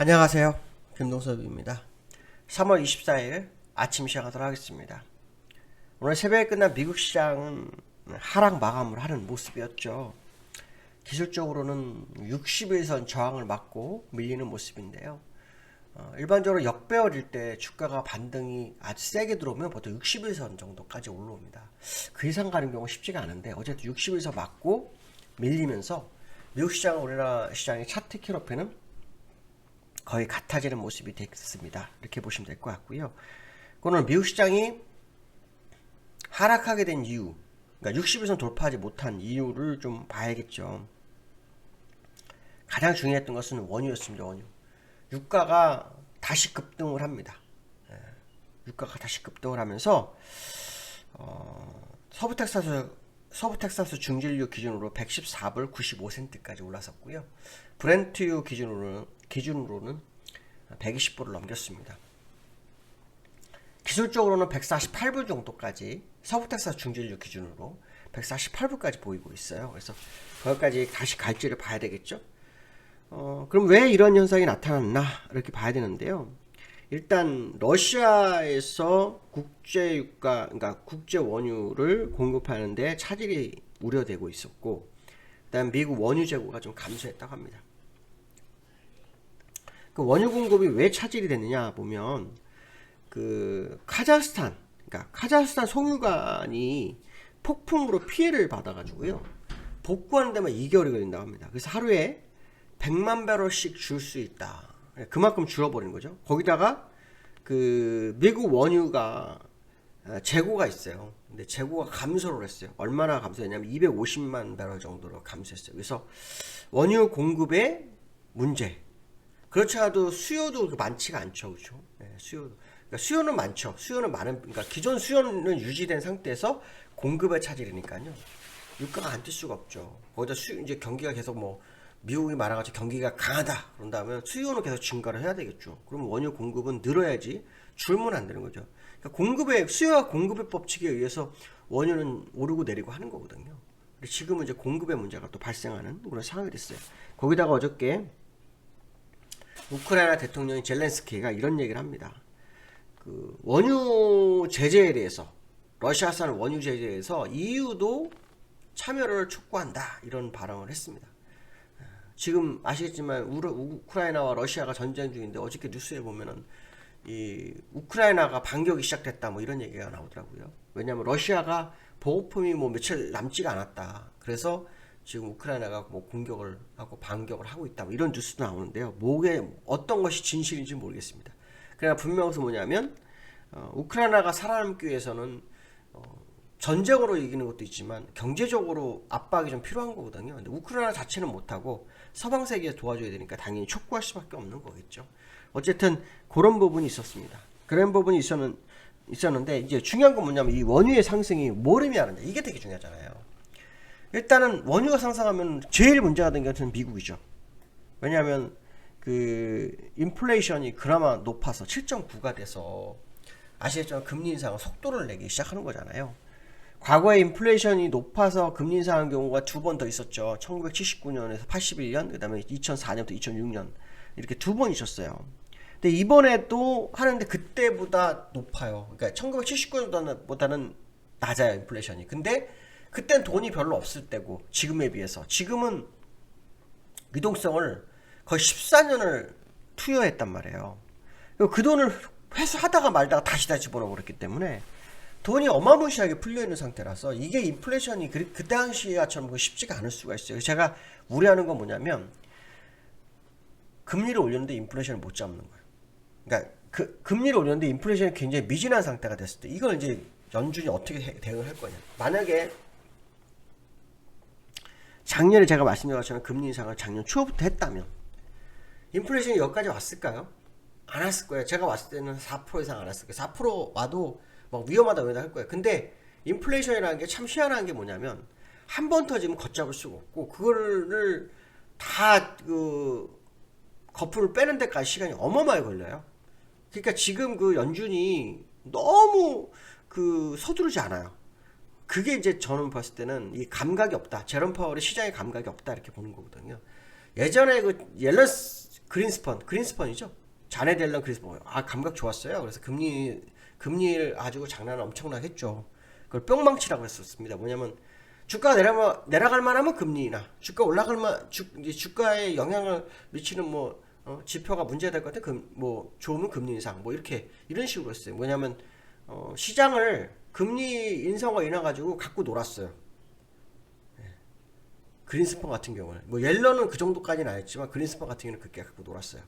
안녕하세요. 김동섭입니다. 3월 24일 아침 시작하도록 하겠습니다. 오늘 새벽에 끝난 미국 시장은 하락 마감을 하는 모습이었죠. 기술적으로는 60일선 저항을 맞고 밀리는 모습인데요. 일반적으로 역배열일 때 주가가 반등이 아주 세게 들어오면 보통 60일선 정도까지 올라옵니다. 그 이상 가는 경우가 쉽지가 않은데 어쨌든 60일선 맞고 밀리면서 미국 시장, 우리나라 시장의 차트 키로표는 거의 같아지는 모습이 됐습니다. 이렇게 보시면 될 것 같고요. 그거는 미국 시장이 하락하게 된 이유, 그러니까 60일선 돌파하지 못한 이유를 좀 봐야겠죠. 가장 중요했던 것은 원유였습니다. 원유. 유가가 다시 급등을 합니다. 유가가 다시 급등을 하면서 서부 텍사스 중진유 기준으로 114불 95센트까지 올라섰고요. 브렌트유 기준으로는 120불을 넘겼습니다. 기술적으로는 148불 정도까지 서부 텍사스 중진유 기준으로 148불까지 보이고 있어요. 그래서 거기까지 다시 갈지를 봐야 되겠죠. 그럼 왜 이런 현상이 나타났나 이렇게 봐야 되는데요. 일단 러시아에서 국제 유가, 그러니까 국제 원유를 공급하는데 차질이 우려되고 있었고, 그다음 미국 원유 재고가 좀 감소했다고 합니다. 그 원유 공급이 왜 차질이 됐느냐 보면 그 카자흐스탄, 그러니까 카자흐스탄 송유관이 폭풍으로 피해를 받아가지고요. 복구하는 데만 2개월이 걸린다고 합니다. 그래서 하루에 100만 배럴씩 줄 수 있다. 그만큼 줄어버린 거죠. 거기다가 그 미국 원유가 재고가 있어요. 근데 재고가 감소를 했어요. 얼마나 감소했냐면 250만 배럴 정도로 감소했어요. 그래서 원유 공급의 문제. 그렇지 않아도 수요도 많지가 않죠, 그렇죠? 네, 수요도. 그러니까 수요는 많죠. 수요는 많은, 그러니까 기존 수요는 유지된 상태에서 공급의 차질이니까요. 유가가 안 뛸 수가 없죠. 거기다 이제 경기가 계속 미국이 말아가지고 경기가 강하다 그런다면 수요는 계속 증가를 해야 되겠죠. 그럼 원유 공급은 늘어야지 줄면 안 되는 거죠. 그러니까 수요와 공급의 법칙에 의해서 원유는 오르고 내리고 하는 거거든요. 근데 지금은 이제 공급의 문제가 또 발생하는 그런 상황이 됐어요. 거기다가 어저께 우크라이나 대통령인 젤렌스키가 이런 얘기를 합니다. 그 원유 제재에 대해서, 러시아산 원유 제재에 대해서 EU도 참여를 촉구한다 이런 발언을 했습니다. 지금 아시겠지만 우크라이나와 러시아가 전쟁 중인데 어저께 뉴스에 보면은 이 우크라이나가 반격이 시작됐다 이런 얘기가 나오더라고요. 왜냐하면 러시아가 보급품이 며칠 남지가 않았다. 그래서 지금 우크라이나가 공격을 하고 반격을 하고 있다 이런 뉴스도 나오는데요. 어떤 것이 진실인지 모르겠습니다. 그러나 분명한 것은 뭐냐면 우크라이나가 살아남기 위해서는 전쟁으로 이기는 것도 있지만 경제적으로 압박이 좀 필요한 거거든요. 근데 우크라이나 자체는 못하고 서방 세계에 도와줘야 되니까 당연히 촉구할 수밖에 없는 거겠죠. 어쨌든 그런 부분이 있었습니다. 그런 부분이 있었는데 이제 중요한 건 뭐냐면 이 원유의 상승이 뭘 의미하느냐, 이게 되게 중요하잖아요. 일단은 원유가 상승하면 제일 문제가 된 것은 미국이죠. 왜냐하면 그 인플레이션이 그나마 높아서 7.9가 돼서 아시겠지만 금리 인상은 속도를 내기 시작하는 거잖아요. 과거에 인플레이션이 높아서 금리 인상한 경우가 두 번 더 있었죠. 1979년에서 81년, 그 다음에 2004년부터 2006년 이렇게 두 번 있었어요. 근데 이번에 또 하는데 그때보다 높아요. 그러니까 1979년보다는 낮아요, 인플레이션이. 근데 그땐 돈이 별로 없을 때고 지금에 비해서 지금은 유동성을 거의 14년을 투여했단 말이에요. 그 돈을 회수하다가 말다가 다시 집어넣어버렸기 때문에 돈이 어마무시하게 풀려있는 상태라서 이게 인플레이션이 그 당시와처럼 쉽지가 않을 수가 있어요. 제가 우려하는 건 뭐냐면 금리를 올렸는데 인플레이션을 못 잡는 거예요. 그러니까 금리를 올렸는데 인플레이션이 굉장히 미진한 상태가 됐을 때 이걸 이제 연준이 어떻게 대응을 할 거냐. 만약에 작년에 제가 말씀드린 것처럼 금리 인상을 작년 초부터 했다면 인플레이션이 여기까지 왔을까요? 안 왔을 거예요. 제가 왔을 때는 4% 이상 안 왔을 거예요. 4% 와도 위험하다 할 거예요. 근데 인플레이션이라는 게 참 희한한 게 뭐냐면 한 번 터지면 걷잡을 수가 없고 그거를 다 거품을 빼는 데까지 시간이 어마어마하게 걸려요. 그러니까 지금 그 연준이 너무 서두르지 않아요. 그게 이제 저는 봤을 때는 이 감각이 없다. 제롬 파월의 시장의 감각이 없다 이렇게 보는 거거든요. 예전에 그 그린스펀이죠. 자네 델런 그린스펀. 아, 감각 좋았어요. 그래서 금리를 가지고 장난을 엄청나게 했죠. 그걸 뿅망치라고 했었습니다. 뭐냐면 주가 내려갈 만하면 금리 인하, 주가 올라갈 이제 주가에 영향을 미치는 지표가 문제될 것 같아. 뭐 좋으면 금리 인상, 뭐 이런 식으로 했어요. 뭐냐면 시장을 금리 인상과 인하 가지고 갖고 놀았어요. 그린스펀 같은 경우는 뭐 옐런은 그 정도까지는 아니었지만 그린스펀 같은 경우는 그렇게 갖고 놀았어요.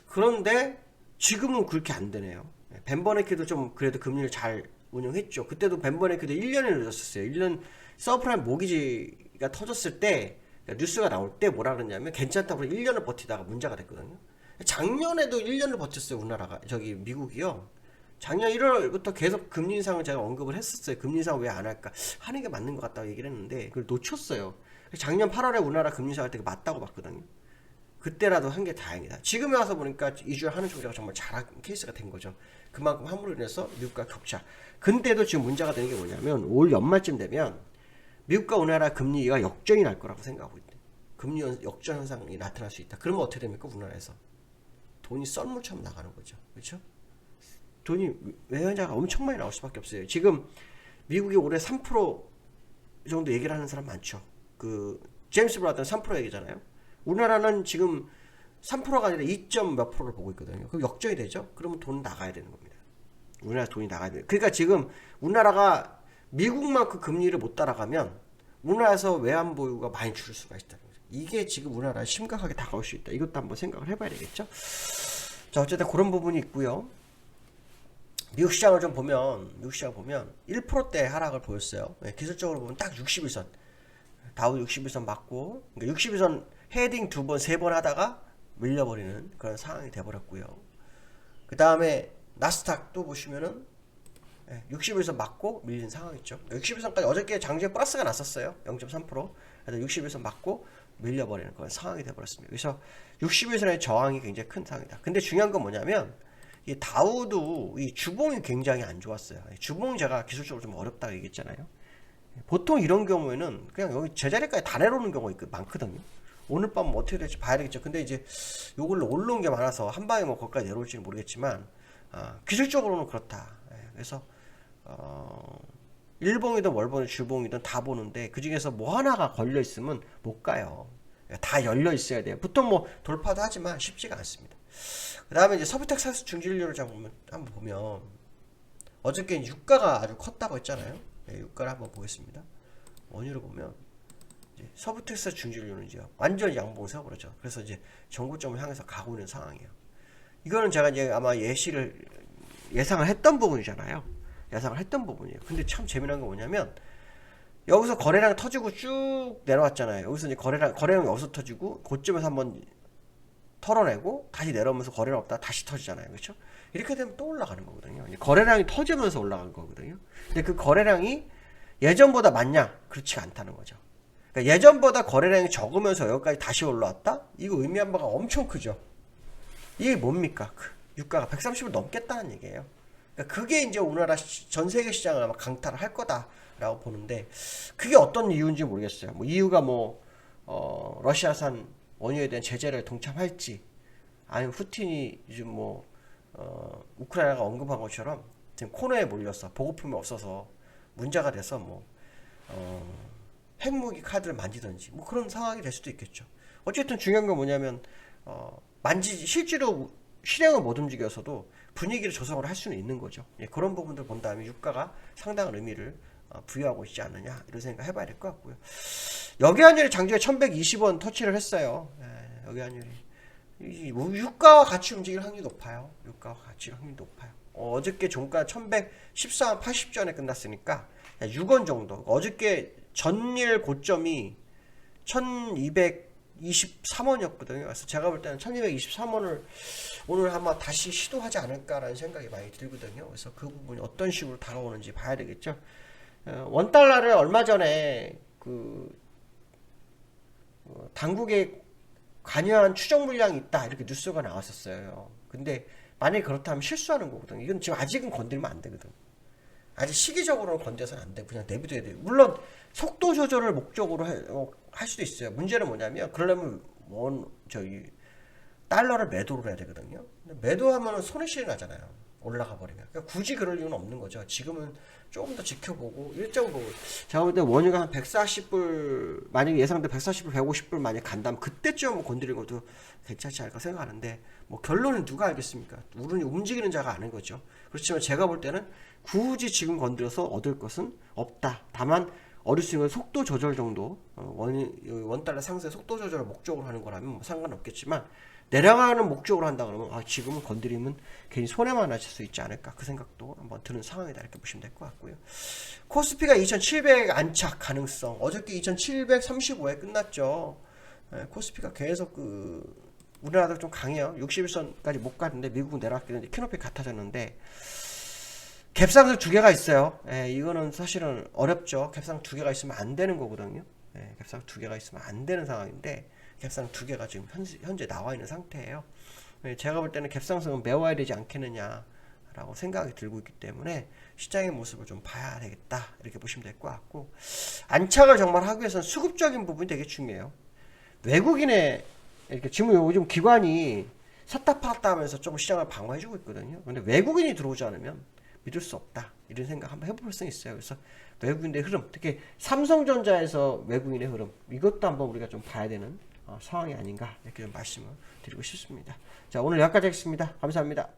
그런데 지금은 그렇게 안 되네요. 벤 버네키도 좀 그래도 금리를 잘 운영했죠. 그때도 벤 버네키도 1년이 늦었었어요. 1년 서프라임 모기지가 터졌을 때 뉴스가 나올 때 뭐라 그랬냐면 괜찮다고 1년을 버티다가 문제가 됐거든요. 작년에도 1년을 버텼어요. 우리나라가 미국이요. 작년 1월부터 계속 금리 인상을 제가 언급을 했었어요. 금리 인상 왜 안 할까? 하는 게 맞는 것 같다고 얘기를 했는데 그걸 놓쳤어요. 작년 8월에 우리나라 금리 인상할 때 맞다고 봤거든요. 그때라도 한 게 다행이다. 지금에 와서 보니까 이주열 하는 쪽이라고 정말 잘한 케이스가 된 거죠. 그만큼 함으로 인해서 미국과 격차. 근데도 지금 문제가 되는 게 뭐냐면 올 연말쯤 되면 미국과 우리나라 금리가 역전이 날 거라고 생각하고 있대. 금리 역전 현상이 나타날 수 있다. 그러면 어떻게 됩니까? 우리나라에서 돈이 썰물처럼 나가는 거죠. 그렇죠? 돈이 외환자가 엄청 많이 나올 수밖에 없어요. 지금 미국이 올해 3% 정도 얘기를 하는 사람 많죠. 그 제임스 브라더는 3% 얘기잖아요. 우리나라는 지금 3%가 아니라 2. 몇 프로를 보고 있거든요. 그럼 역전이 되죠? 그러면 돈 나가야 되는 겁니다. 우리나라 돈이 나가야 돼요. 그러니까 지금 우리나라가 미국만큼 금리를 못 따라가면 우리나라에서 외환 보유가 많이 줄을 수가 있다는 거죠. 이게 지금 우리나라에 심각하게 다가올 수 있다. 이것도 한번 생각을 해봐야 되겠죠? 자, 어쨌든 그런 부분이 있고요. 미국 시장을 보면 1%대 하락을 보였어요. 기술적으로 보면 딱 60일선. 다우 60일선 맞고, 그러니까 60일선 헤딩 2번, 3번 하다가 밀려버리는 그런 상황이 돼버렸고요. 그 다음에 나스닥 또 보시면은 60일선 맞고 밀린 상황이죠. 60일선까지 어저께 장중에 플러스가 났었어요. 0.3%. 그래서 60일선 맞고 밀려버리는 그런 상황이 돼버렸습니다. 그래서 60일선의 저항이 굉장히 큰 상황이다. 근데 중요한 건 뭐냐면 이 다우도 이 주봉이 굉장히 안 좋았어요. 주봉 제가 기술적으로 좀 어렵다고 얘기했잖아요. 보통 이런 경우에는 그냥 여기 제자리까지 다 내려오는 경우가 많거든요. 오늘 밤 어떻게 될지 봐야 되겠죠. 근데 이제 요걸로 올라온 게 많아서 한 방에 뭐 거기까지 내려올지는 모르겠지만 기술적으로는 그렇다. 그래서 일봉이든 월봉이든 주봉이든 다 보는데 그 중에서 뭐 하나가 걸려 있으면 못 가요. 다 열려 있어야 돼요. 보통 뭐 돌파도 하지만 쉽지가 않습니다. 그 다음에 이제 서브텍사스 중진료를 한번 보면 어저께 유가가 아주 컸다고 했잖아요. 유가를 한번 보겠습니다. 원유를 보면 이제 서브텍사스 중진료는 이제 완전 양봉 세워버렸죠. 그래서 이제 정고점을 향해서 가고 있는 상황이에요. 이거는 제가 이제 아마 예상을 했던 부분이잖아요. 예상을 했던 부분이에요. 근데 참 재미난 게 뭐냐면 여기서 거래량 터지고 쭉 내려왔잖아요. 여기서 이제 거래량 여기서 터지고 고점에서 한번 털어내고 다시 내려오면서 거래량 없다가 다시 터지잖아요. 그렇죠? 이렇게 되면 또 올라가는 거거든요. 거래량이 터지면서 올라간 거거든요. 근데 그 거래량이 예전보다 많냐? 그렇지가 않다는 거죠. 그러니까 예전보다 거래량이 적으면서 여기까지 다시 올라왔다? 이거 의미한 바가 엄청 크죠. 이게 뭡니까? 유가가 130을 넘겠다는 얘기예요. 그러니까 그게 이제 우리나라 전 세계 시장을 아마 강타를 할 거다라고 보는데 그게 어떤 이유인지 모르겠어요. 뭐 이유가 러시아산 원유에 대한 제재를 동참할지 아니면 푸틴이 요즘 우크라이나가 언급한 것처럼 지금 코너에 몰려서 보급품이 없어서 문제가 돼서 핵무기 카드를 만지든지 그런 상황이 될 수도 있겠죠. 어쨌든 중요한 건 뭐냐면 실제로 실행을 못 움직여서도 분위기를 조성을 할 수는 있는 거죠. 그런 부분들 본 다음에 유가가 상당한 의미를 부여하고 있지 않느냐 이런 생각 해봐야 될 것 같고요. 여기환율이 장중에 1120원 터치를 했어요. 여기환율이 유가와 같이 움직일 확률이 높아요. 유가와 같이 확률이 높아요. 어저께 종가 1114원 80전에 끝났으니까 6원 정도. 어저께 전일 고점이 1223원이었거든요. 그래서 제가 볼 때는 1223원을 오늘 아마 다시 시도하지 않을까라는 생각이 많이 들거든요. 그래서 그 부분이 어떤 식으로 다가오는지 봐야 되겠죠. 원달러를 얼마 전에 당국에 관여한 추정 물량이 있다 이렇게 뉴스가 나왔었어요. 근데 만약에 그렇다면 실수하는 거거든요. 이건 지금 아직은 건들면 안 되거든. 아직 시기적으로는 건져서는 안 돼. 그냥 내비둬야 돼요. 물론 속도 조절을 목적으로 할 수도 있어요. 문제는 뭐냐면 그러려면 달러를 매도를 해야 되거든요. 근데 매도하면 손해실이 나잖아요. 올라가 버리면. 그러니까 굳이 그럴 이유는 없는 거죠. 지금은 조금 더 지켜보고 일정 부분 제가 볼 때 원유가 한 140불 만약에 예상대 140불 150불 만약에 간다면 그때쯤 건드리는 것도 괜찮지 않을까 생각하는데 뭐 결론은 누가 알겠습니까? 우리는 움직이는 자가 아는 거죠. 그렇지만 제가 볼 때는 굳이 지금 건드려서 얻을 것은 없다. 다만 얻을 수 있는 속도 조절 정도 원달러 상승 속도 조절을 목적으로 하는 거라면 뭐 상관없겠지만 내려가는 목적으로 한다 그러면 지금은 건드리면 괜히 손해만 하실 수 있지 않을까 그 생각도 한번 드는 상황이다 이렇게 보시면 될 것 같고요. 코스피가 2700 안착 가능성 어저께 2735에 끝났죠. 코스피가 계속 우리나라도 좀 강해요. 61선까지 못 갔는데 미국은 내려왔긴 했는데 키높이 같아졌는데 갭상승 두 개가 있어요. 이거는 사실은 어렵죠. 갭상 두 개가 있으면 안 되는 거거든요. 갭상 두 개가 있으면 안 되는 상황인데 갭상 두 개가 지금 현재 나와 있는 상태예요. 제가 볼 때는 갭상승은 메워야 되지 않겠느냐라고 생각이 들고 있기 때문에 시장의 모습을 좀 봐야 되겠다 이렇게 보시면 될 것 같고 안착을 정말 하기 위해서는 수급적인 부분이 되게 중요해요. 외국인의 이렇게 지금 요즘 기관이 샀다 팔았다 하면서 좀 시장을 방어해주고 있거든요. 근데 외국인이 들어오지 않으면 믿을 수 없다 이런 생각 한번 해볼 수 있어요. 그래서 외국인의 흐름 특히 삼성전자에서 외국인의 흐름 이것도 한번 우리가 좀 봐야 되는 상황이 아닌가 이렇게 좀 말씀을 드리고 싶습니다. 자 오늘 여기까지 하겠습니다. 감사합니다.